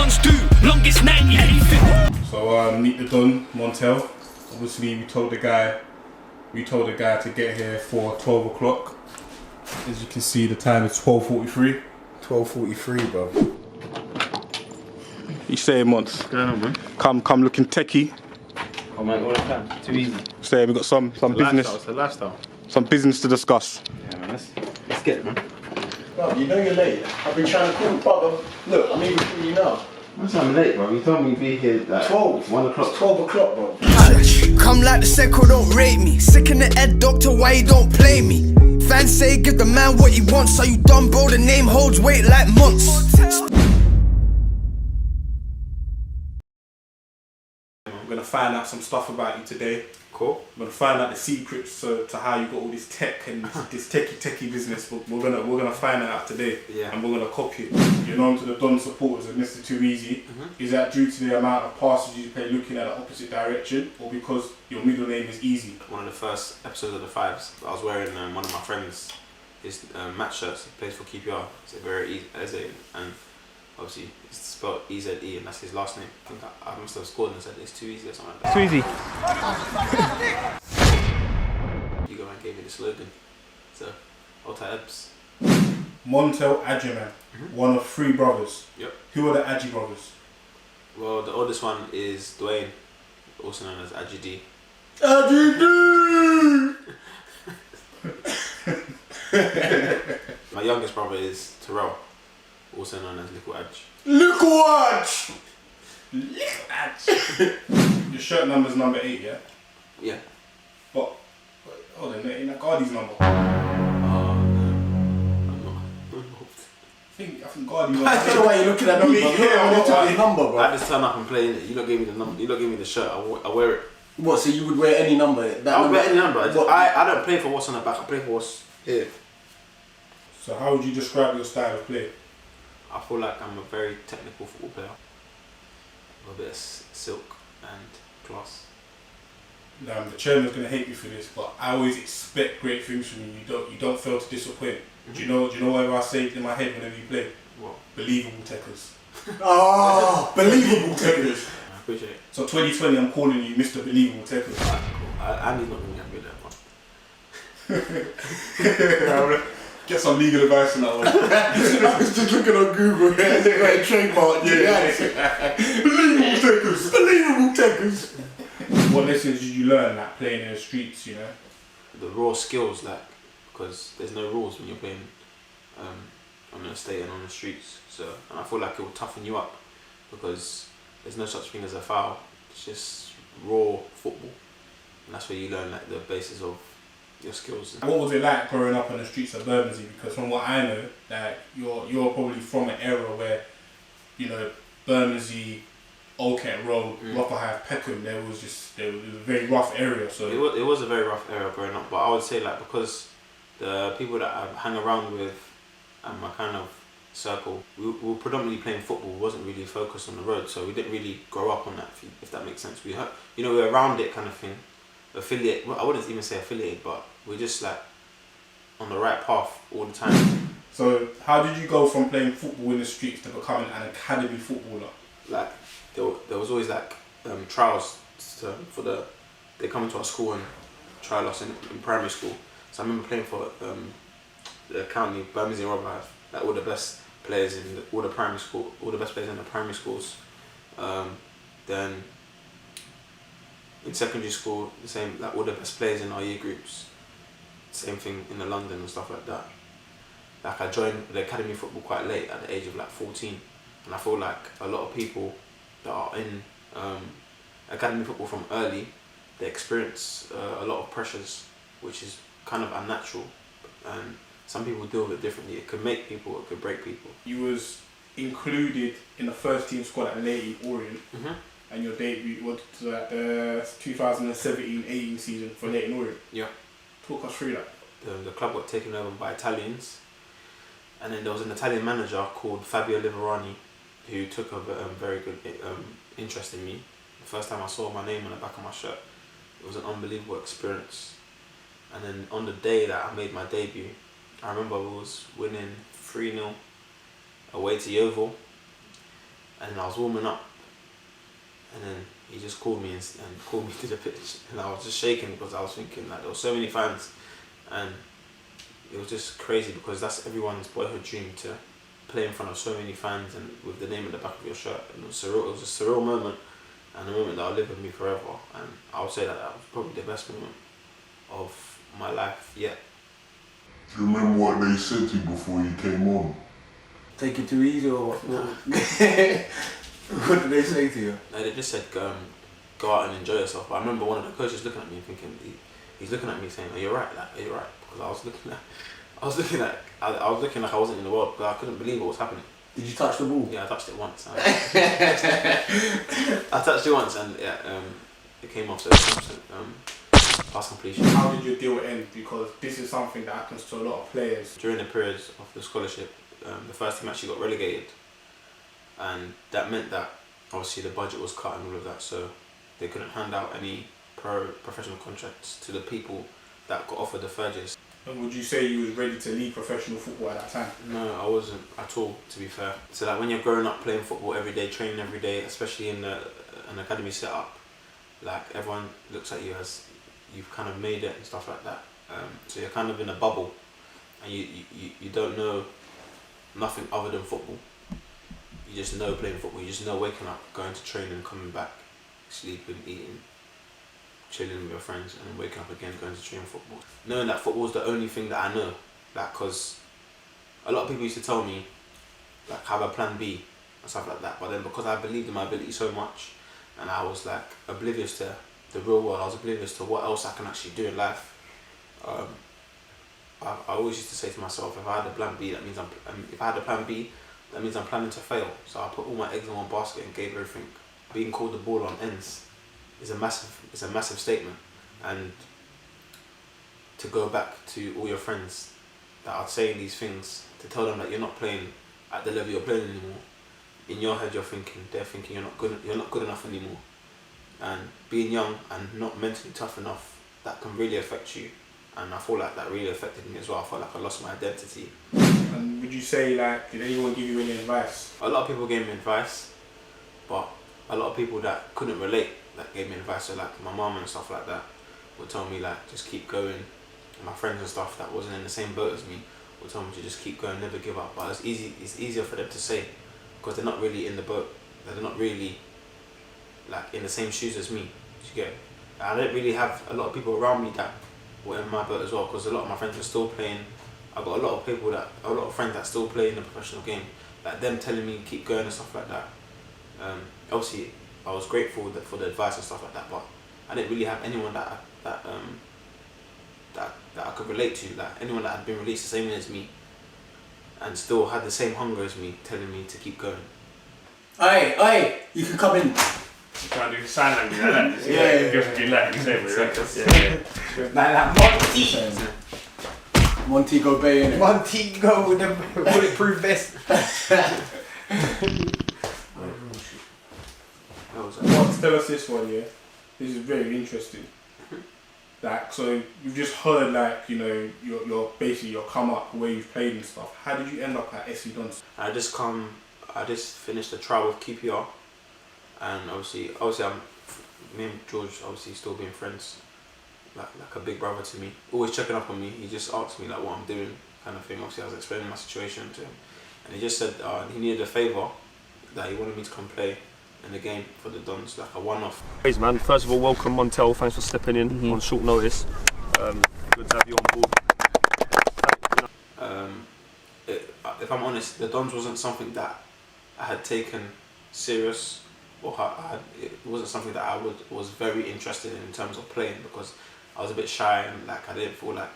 Dons do, longest 90, anything. So meet the Don, Montel. Obviously we told the guy to get here for 12 o'clock. As you can see, the time is 12:43. 12:43, bro. You say, Monts? What's going on, man? Come looking techie. Oh man, all the time. Too easy. Say we got some business. It's a lifestyle. Some business to discuss. Yeah, man. Let's get it, man. Bro, you know you're late. I've been trying to call you, brother. Look, I'm even calling you now. What's I'm late, bro? You told me to be here at 12. 1 o'clock. It's 12 o'clock, bro. Come like the Seco, don't rate me. Sick in the head, doctor, why you don't play me? Fans say give the man what he wants. Are you dumb, bro? The name holds weight like months. I'm gonna find out some stuff about you today. Cool. I'm gonna find out the secrets to how you got all this tech and this techie business. But we're gonna find that out today. Yeah. And we're gonna copy it. You're known to the Don supporters of Mr. Too Easy. Is that due to the amount of passes you play looking at the opposite direction, or because your middle name is Easy? One of the first episodes of the Fives, I was wearing one of my friends' his match shirts. He plays for QPR. It's a very easy, and obviously it's spelled EZE, and that's his last name. I think I must have scored and said it's too easy or something like that. Too Easy. You go and gave me the slogan. So, Alta-Ebs. Montel Adjaman, one of 3 brothers. Yep. Who are the Adji brothers? Well, the oldest one is Dwayne, also known as Adji D. My youngest brother is Terrell, also known as Little Adj. Little Adj! Little Adj! Your shirt number's number 8, yeah? Yeah. But, hold on, ain't that Gardy's number? I think Gardy. I don't know why you're looking at me, but I want to tell your number, bro. I just turn up and play in it. You don't give me the number. You don't give me the shirt. I wear it. What, so you would wear any number? I would wear any number. I don't play for what's on the back. I play for what's here. So how would you describe your style of play? I feel like I'm a very technical football player. With a bit of silk and class. The chairman's gonna hate you for this, but I always expect great things from you. You don't fail to disappoint. Do you know whatever I say in my head whenever you play? What? Believable techers. Oh, believable techers. I appreciate it. So 2020, I'm calling you Mr. Believable techers. Cool. Andy's not going to be that one. Get some legal advice on that one. I was just looking on Google, yeah, they got a trademark. Yeah. Believable techers. Believable techers. What lessons did you learn, like playing in the streets, you know? The raw skills, like, because there's no rules when you're playing on the estate and on the streets. So, and I feel like it will toughen you up because there's no such thing as a foul. It's just raw football, and that's where you learn like the basis of your skills. What was it like growing up on the streets of Bermondsey? Because from what I know, like you're probably from an era where, you know, Bermondsey, Old Kent Road, Rotherhithe, Peckham, it was a very rough area. So it was a very rough area growing up, but I would say like because the people that I hang around with and my kind of circle, we were predominantly playing football. We wasn't really focused on the road, so we didn't really grow up on that, if that makes sense. We were around it kind of thing, affiliate. Well, I wouldn't even say affiliated, but we're just like on the right path all the time. So how did you go from playing football in the streets to becoming an academy footballer? Like there was always like trials they come into our school and trial us in primary school. So I remember playing for the county, Bermondsey and Rotherhithe, like all the best players in all the best players in the primary schools. Then in secondary school, the same, like all the best players in our year groups. Same thing in the London and stuff like that. Like I joined the academy football quite late, at the age of like 14, and I feel like a lot of people that are in academy football from early, they experience a lot of pressures, which is kind of unnatural, and some people deal with it differently. It could make people, it could break people. You was included in the first team squad at Leyton Orient, and your debut was at the 2017-18 season for Leyton Orient. Yeah. Talk us through that. The club got taken over by Italians, and then there was an Italian manager called Fabio Liverani who took a very good interest in me. The first time I saw my name on the back of my shirt, it was an unbelievable experience. And then on the day that I made my debut, I remember we was winning 3-0 away to Yeovil, and I was warming up, and then he just called me and called me to the pitch, and I was just shaking because I was thinking like there were so many fans, and it was just crazy because that's everyone's boyhood dream to play in front of so many fans and with the name at the back of your shirt. And it was surreal. It was a surreal moment, and a moment that will live with me forever. And I would say that was probably the best moment of my life yet. Do you remember what they said to you before you came on? Take it too easy or what? What did they say to you? No, they just said go out and enjoy yourself. But I remember one of the coaches looking at me and thinking, he's looking at me saying, "Are you right? Like, are you right?" Because I was looking like I wasn't in the world because I couldn't believe what was happening. Did you touch the ball? Yeah, I touched it once. I touched it once and it came off, so it's 100% pass completion. How did your deal end? Because this is something that happens to a lot of players. During the periods of the scholarship, the first team actually got relegated, and that meant that obviously the budget was cut and all of that, so they couldn't hand out any professional contracts to the people that got offered the third years. And would you say you was ready to leave professional football at that time? No, I wasn't at all, to be fair. So like when you're growing up playing football every day, training every day, especially in an academy setup, like everyone looks at you as you've kind of made it and stuff like that. So you're kind of in a bubble, and you don't know nothing other than football. You just know playing football. You just know waking up, going to training, coming back, sleeping, eating, chilling with your friends, and then waking up again, going to train football. Knowing that football is the only thing that I know, like, because a lot of people used to tell me, like, have a plan B and stuff like that. But then because I believed in my ability so much, and I was like oblivious to the real world, I was oblivious to what else I can actually do in life. I always used to say to myself, if I had a plan B, that means if I had a plan B, that means I'm planning to fail. So I put all my eggs in one basket and gave everything. Being called the ball on ends is a massive statement, and to go back to all your friends that are saying these things, to tell them that you're not playing at the level you're playing anymore. In your head, they're thinking you're not good enough anymore, and being young and not mentally tough enough, that can really affect you. And I feel like that really affected me as well. I felt like I lost my identity. And would you say, like, did anyone give you any advice? A lot of people gave me advice, but a lot of people that couldn't relate that gave me advice. So like my mum and stuff like that would tell me like just keep going. And my friends and stuff that wasn't in the same boat as me would tell me to just keep going, never give up. But it's easier for them to say because they're not really in the boat. They're not really like in the same shoes as me. You get? I don't really have a lot of people around me that were in my boat as well, because a lot of my friends are still playing. I've got a lot of friends that still play in the professional game, like them telling me keep going and stuff like that. Obviously I was grateful for the advice and stuff like that, but I didn't really have anyone that I could relate to, like anyone that had been released the same way as me and still had the same hunger as me, telling me to keep going. Aye, you can come in. Trying to do sign language like that. Yeah. Give you like you say, Man, like Monty. Montego Bay, innit? Montego with the bulletproof vest. Tell us this one, yeah? This is very interesting. Like, so you've just heard, like, you know, your basically your come up, where you've played and stuff. How did you end up at SC Dons? I just finished a trial with QPR, and obviously me and George obviously still being friends, like a big brother to me, always checking up on me. He just asked me like what I'm doing, kind of thing. Obviously I was explaining my situation to him, and he just said he needed a favour, that he wanted me to come play in the game for the Dons, like a one-off. Hey man, first of all, welcome Montel. Thanks for stepping in on short notice. Good to have you on board. If I'm honest, the Dons wasn't something that I had taken serious, or it wasn't something that I was very interested in terms of playing, because I was a bit shy and like I didn't feel like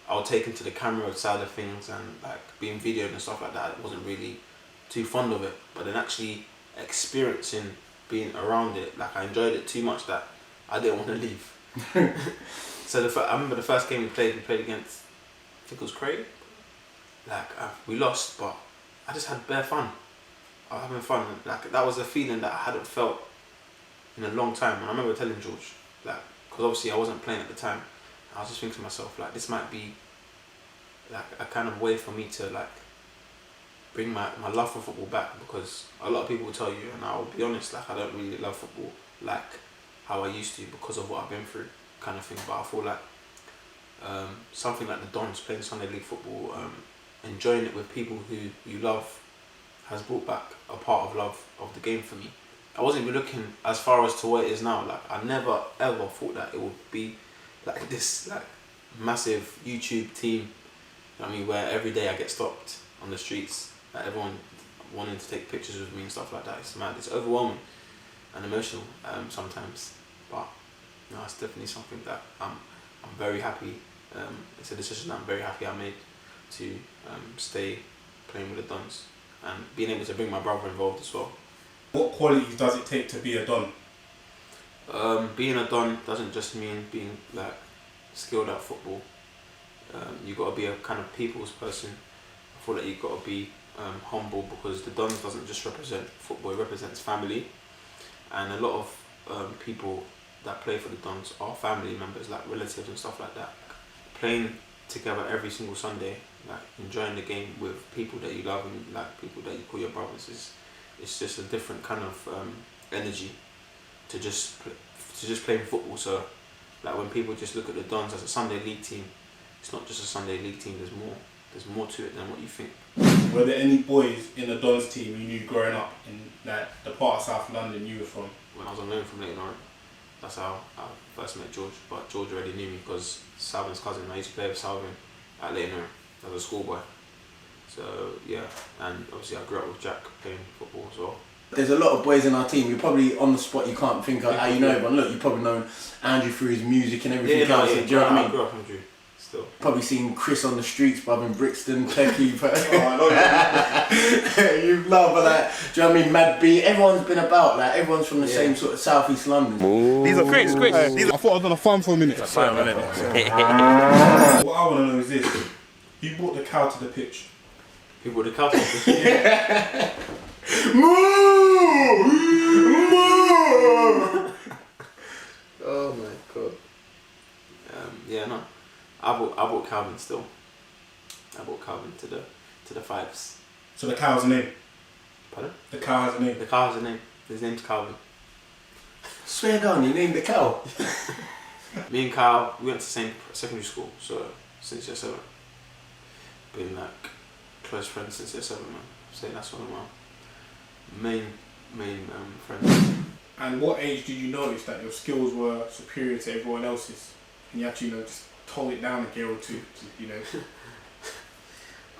I would take into the camera side of things and like being videoed and stuff like that. I wasn't really too fond of it, but then actually experiencing being around it, like I enjoyed it too much that I didn't want to leave. So I remember the first game we played against, I think it was Craig. Like we lost, but I just had bare fun. I was having fun. Like that was a feeling that I hadn't felt in a long time. And I remember telling George, like, because obviously I wasn't playing at the time. I was just thinking to myself, like, this might be like a kind of way for me to like bring my love for football back, because a lot of people will tell you, and I'll be honest, like I don't really love football like how I used to because of what I've been through, kind of thing. But I feel like something like the Dons, playing Sunday League football, enjoying it with people who you love, has brought back a part of love of the game for me. I wasn't even looking as far as to what it is now. Like I never ever thought that it would be like this, like massive YouTube team. You know what I mean, where every day I get stopped on the streets, like everyone wanting to take pictures with me and stuff like that. It's mad. It's overwhelming and emotional sometimes, but no, it's definitely something that I'm very happy. It's a decision that I'm very happy I made to stay playing with the Dons, and being able to bring my brother involved as well. What qualities does it take to be a Don? Being a Don doesn't just mean being like skilled at football. You got to be a kind of people's person. I feel like you got to be humble, because the Dons doesn't just represent football; it represents family, and a lot of people that play for the Dons are family members, like relatives and stuff like that. Playing together every single Sunday, like enjoying the game with people that you love and like people that you call your brothers, it's just a different kind of energy to just playing football. So like when people just look at the Dons as a Sunday League team, it's not just a Sunday League team. There's more to it than what you think. Were there any boys in the Dons team you knew growing up in like the part of South London you were from? When I was on loan from Leighton Orient, that's how I first met George. But George already knew me because Salvin's cousin. I used to play with Salvin at Leighton Orient as a schoolboy. So yeah, and obviously I grew up with Jack playing football as well. There's a lot of boys in our team. You're probably on the spot. You can't think of how you know, but look, you probably known Andrew through his music and everything else. Do you know what I mean? I grew up Andrew. Still. Probably seen Chris on the streets, bruv, in Brixton, TEKKY. You love that. Do you know what I mean? Mad B. Everyone's been about. Like everyone's from the same sort of Southeast London. Ooh. These are grits. I thought I was on a farm for a minute. What I want to know is this: who brought the cow to the pitch? Who brought the cow to the pitch? Moo! Moo! Oh my god. Yeah, no. I brought Calvin still. I brought Calvin to the fives. So the cow has a name. Pardon? The cow has a name. The cow has a name. His name's Calvin. Swear down, you named the cow. Me and Kyle, we went to the same secondary school, so since year 7. Been like close friends since year 7, man. I'm saying that's one of my main friends. And what age did you notice that your skills were superior to everyone else's, and you actually just tone it down a gear or two,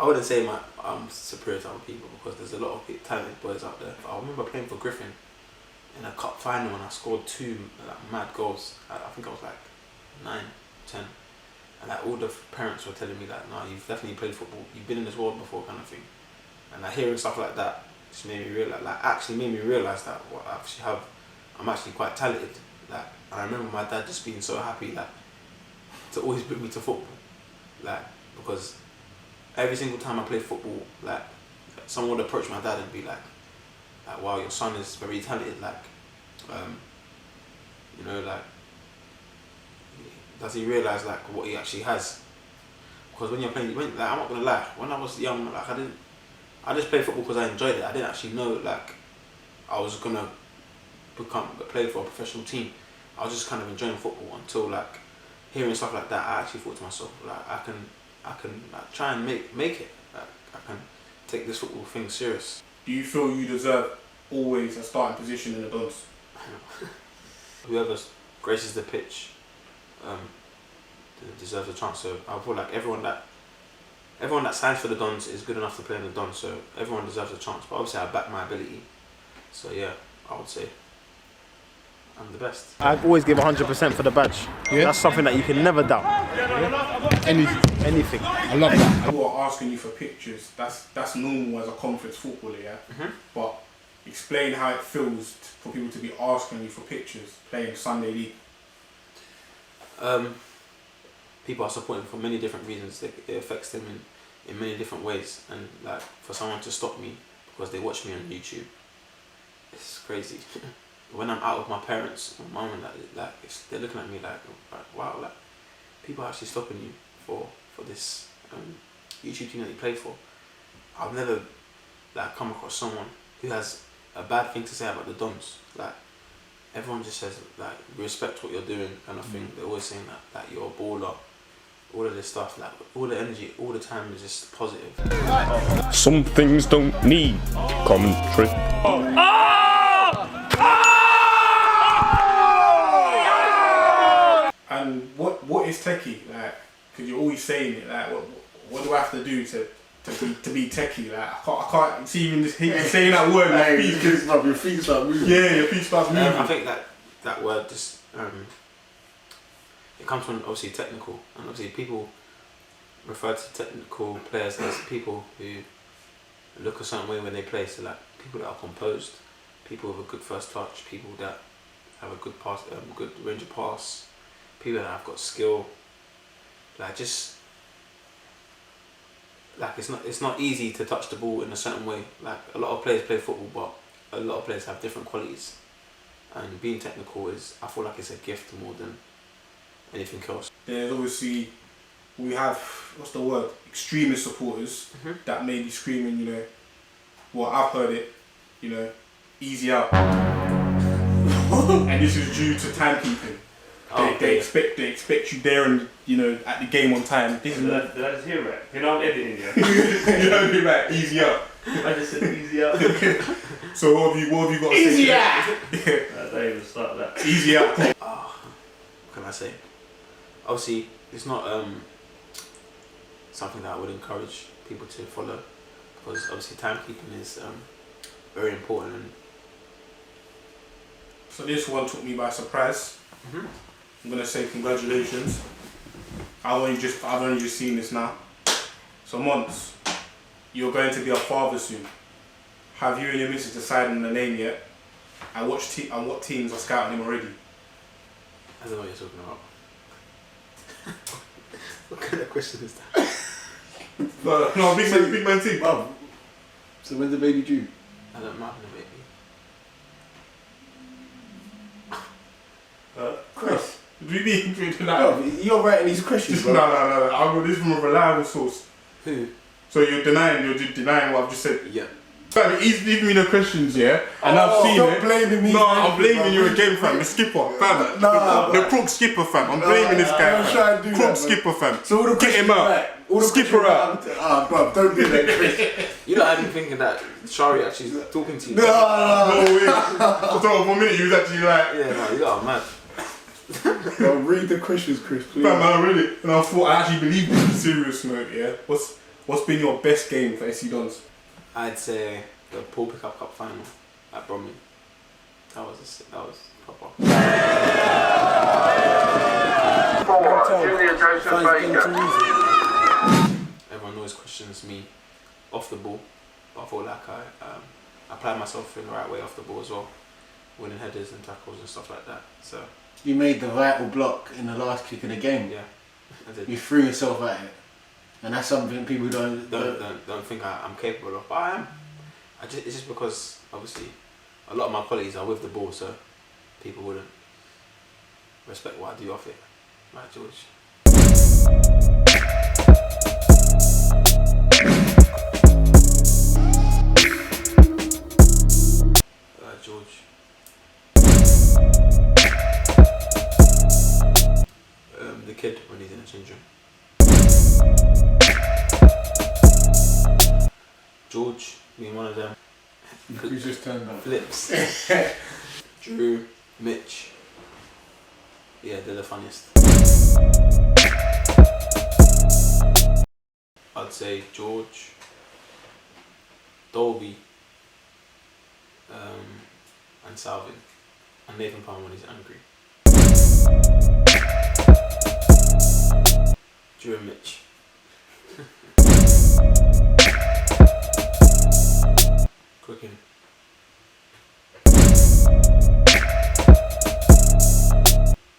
I wouldn't say I'm superior to other people, because there's a lot of talented boys out there. I remember playing for Griffin in a cup final and I scored 2 like, mad goals. I think I was like 9, 10, and like all the parents were telling me like, no, you've definitely played football, you've been in this world before, kind of thing. And like hearing stuff like that just made me realize, that what I actually have, I'm actually quite talented. Like I remember my dad just being so happy that to always bring me to football, like because every single time I played football, like someone would approach my dad and be like, wow, your son is very talented, like, like, does he realise like what he actually has? Because when you're playing, I'm not gonna lie, when I was young, like I just played football because I enjoyed it. I didn't actually know like I was gonna play for a professional team. I was just kind of enjoying football until like hearing stuff like that. I actually thought to myself, like I can like, try and make it. Like, I can take this football thing serious. Do you feel you deserve always a starting position in the Dons? Whoever graces the pitch deserves a chance. So I feel like everyone that signs for the Dons is good enough to play in the Dons. So everyone deserves a chance. But obviously I back my ability. So yeah, I would say I'm the best. I always give 100% for the badge. Yeah? That's something that you can never doubt. Yeah? Anything. I love that. People are asking you for pictures. That's normal as a conference footballer, yeah? But explain how it feels for people to be asking you for pictures playing Sunday League. People are supporting for many different reasons. It affects them in many different ways. And like for someone to stop me because they watch me on YouTube, it's crazy. When I'm out with my parents, my mum and that, they're looking at me like, wow, like people are actually stopping you for this YouTube team that you play for. I've never like come across someone who has a bad thing to say about the Dons. Like everyone just says like we respect what you're doing, and I think they're always saying that you're a baller. All of this stuff, like all the energy, all the time is just positive. Some things don't need commentary. And what is TEKKY? Like, because you're always saying it. Like, what do I have to do to be TEKKY? Like, I can't see even just saying that word. Like, your feet start moving. Yeah, your feet start moving. I think that word just it comes from obviously technical, and obviously people refer to technical players as people who look a certain way when they play. So like people that are composed, people with a good first touch, people that have a good pass, good range of pass, people that have got skill. Like just like it's not easy to touch the ball in a certain way. Like a lot of players play football, but a lot of players have different qualities. And being technical is, I feel like it's a gift more than anything else. There's obviously, we have, what's the word, extremist supporters that may be screaming, you know, well I've heard it, you know, easy out. And this is due to timekeeping. They expect you there and, you know, at the game on time. Did I just hear right? You know I'm editing you. You know, be right, easy out. I just said easy out. So what have you got to say? Easy out! I don't even start that. Easy out. What can I say? Obviously, it's not something that I would encourage people to follow, because obviously timekeeping is very important. And so this one took me by surprise. I'm gonna say congratulations. I've only just seen this now. So Monts, you're going to be a father soon. Have you and your missus decided on the name yet? And what teams are scouting him already? I don't know what you're talking about. What kind of question is that? No, big man team. So when's the baby due? I don't mind the baby. Chris. We be No, you're writing these questions, bro. No. I'll go this from a reliable source. Who? So you're denying what I've just said? Yeah. Fam, he's leaving me the questions, yeah? And I've seen stop it. blaming me. No, I'm blaming you again, fam. The skipper, fam. The crook skipper, fam. I'm blaming this guy. I'm trying to do crook that, skipper, fam. So all the Get him out. Skipper out. Bro, don't do that, Chris. You know, I've been thinking that Shari actually is talking to you. No. No way. So for a minute, you was actually like, Yeah, no, you are mad. Yo, read the questions, Chris, please. fam, I read it. And I thought, I actually believed it on a serious note, yeah? What's been your best game for SC Dons? I'd say the Paul Pickup Cup final at Bromley. That was proper. Everyone always questions me off the ball, but I feel like I applied myself in the right way off the ball as well, winning headers and tackles and stuff like that. So You made the vital block in the last kick of the game. yeah, I did. You threw yourself at it, and that's something people don't think I'm capable of, but I am. It's just because obviously a lot of my colleagues are with the ball, so people wouldn't respect what I do off it. Right, George? George. The kid when he's in the change room. George being one of them. You just turned up. Flips. Drew, Mitch. Yeah, they're the funniest. I'd say George, Dolby, and Salvin, and Nathan Palmer when he's angry. Drew and Mitch. Cooking.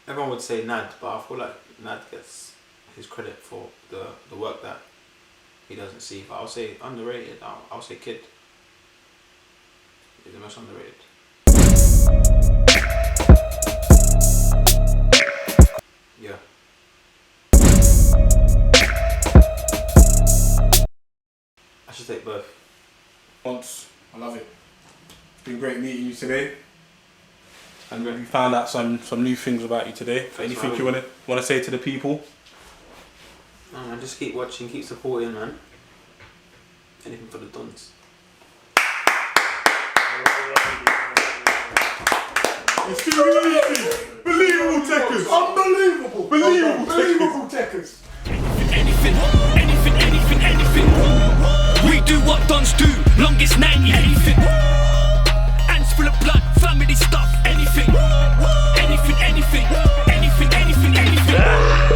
Everyone would say Nad, but I feel like Nad gets his credit for the work that he doesn't see. But I'll say underrated. I'll say Kid. He's the most underrated. Yeah. I should take both. Monts, I love it. It's been great meeting you today. And we found out some new things about you today. Anything you want to say to the people? No, man, just keep watching, keep supporting, man. Anything for the Dons. It's too easy. Believable Tekkers. Unbelievable. Believable Tekkers. Anything. We do what Dons do. Longest 98.